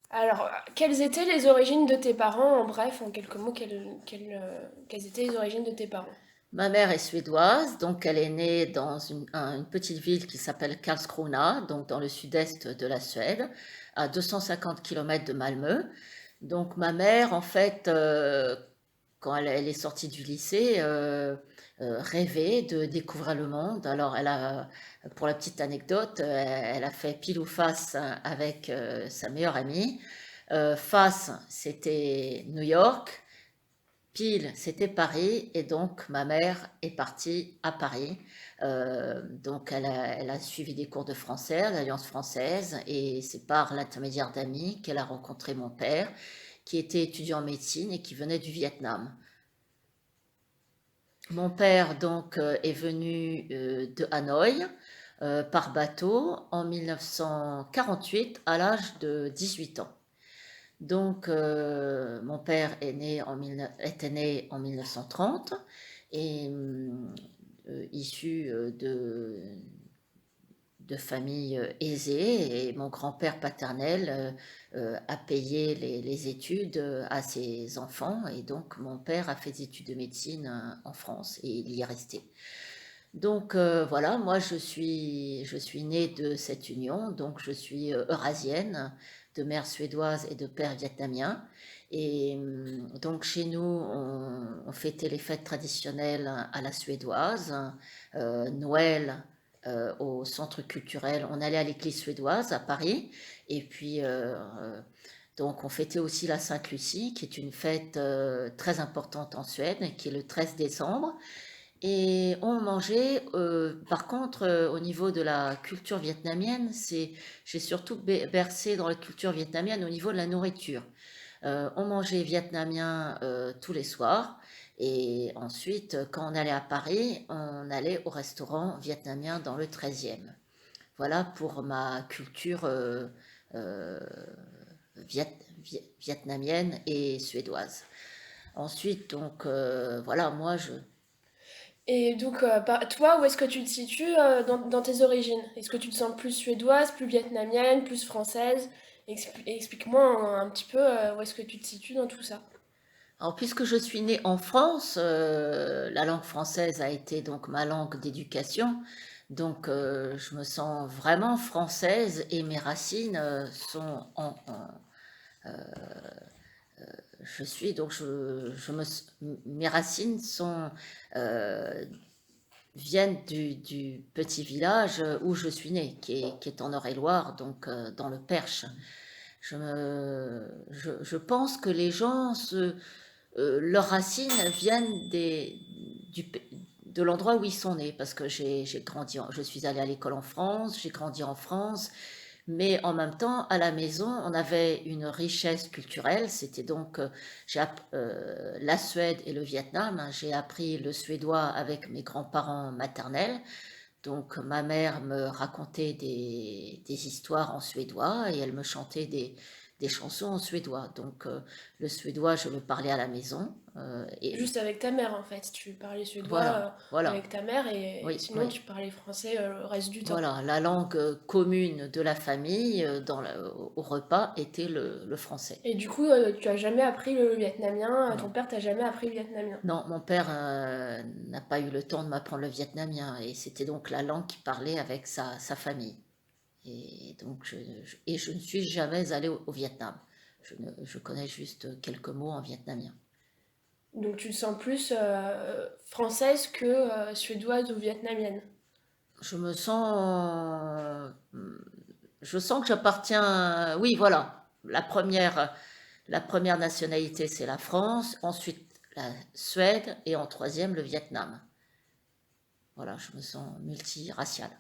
Alors, quelles étaient les origines de tes parents? En bref, en quelques mots, quelles étaient les origines de tes parents? Ma mère est suédoise, donc elle est née dans une petite ville qui s'appelle Karlskrona, donc dans le sud-est de la Suède, à 250 km de Malmö. Donc ma mère, en fait, quand elle est sortie du lycée, rêvait de découvrir le monde. Alors pour la petite anecdote, elle a fait pile ou face avec sa meilleure amie. Face, c'était New York. Pile, c'était Paris, et donc ma mère est partie à Paris. Donc elle a suivi des cours de français à l'Alliance française, et c'est par l'intermédiaire d'amis qu'elle a rencontré mon père, qui était étudiant en médecine et qui venait du Vietnam. Mon père donc est venu de Hanoï par bateau en 1948 à l'âge de 18 ans. Donc, mon père était né en 1930 et issu de familles aisées. Et mon grand-père paternel a payé les études à ses enfants. Et donc, mon père a fait des études de médecine en France et il y est resté. Donc voilà, moi je suis née de cette union, donc je suis eurasienne, de mère suédoise et de père vietnamien. Et donc chez nous, on fêtait les fêtes traditionnelles à la suédoise, Noël au centre culturel, on allait à l'église suédoise à Paris, et puis donc on fêtait aussi la Sainte-Lucie, qui est une fête très importante en Suède, qui est le 13 décembre. Et on mangeait, par contre, au niveau de la culture vietnamienne, j'ai surtout bercé dans la culture vietnamienne au niveau de la nourriture. On mangeait vietnamien tous les soirs, et ensuite, quand on allait à Paris, on allait au restaurant vietnamien dans le 13e. Voilà pour ma culture euh, vietnamienne et suédoise. Ensuite, donc, voilà, moi, Et donc, toi, où est-ce que tu te situes dans tes origines? Est-ce que tu te sens plus suédoise, plus vietnamienne, plus française? Explique-moi un petit peu où est-ce que tu te situes dans tout ça. Alors, puisque je suis née en France, la langue française a été donc ma langue d'éducation. Donc, je me sens vraiment française, et mes racines sont je suis donc mes racines sont euh, viennent du petit village où je suis née, qui est en Eure-et-Loire, donc dans le Perche. Je pense que les gens leurs racines viennent du, de l'endroit où ils sont nés, parce que je suis allée à l'école en France, j'ai grandi en France, mais en même temps, à la maison, on avait une richesse culturelle. C'était donc la Suède et le Vietnam, hein. J'ai appris le suédois avec mes grands-parents maternels. Donc ma mère me racontait des histoires en suédois, et elle me chantait des chansons en suédois. Donc le suédois, je le parlais à la maison. Et Juste avec ta mère, en fait. Tu parlais suédois voilà, voilà. avec ta mère et Oui, sinon oui. tu parlais français le reste du temps. Voilà, la langue commune de la famille au repas était le français. Et du coup, tu as jamais appris le vietnamien, ton Non. père t'a jamais appris le vietnamien. Non, mon père n'a pas eu le temps de m'apprendre le vietnamien, et c'était donc la langue qu'il parlait avec sa famille. Et donc je ne suis jamais allée au Vietnam. Je connais juste quelques mots en vietnamien. Donc tu te sens plus française que suédoise ou vietnamienne. Je me sens, je sens que j'appartiens. Oui, voilà. La première nationalité, c'est la France. Ensuite, la Suède, et en troisième, le Vietnam. Voilà, je me sens multiraciale.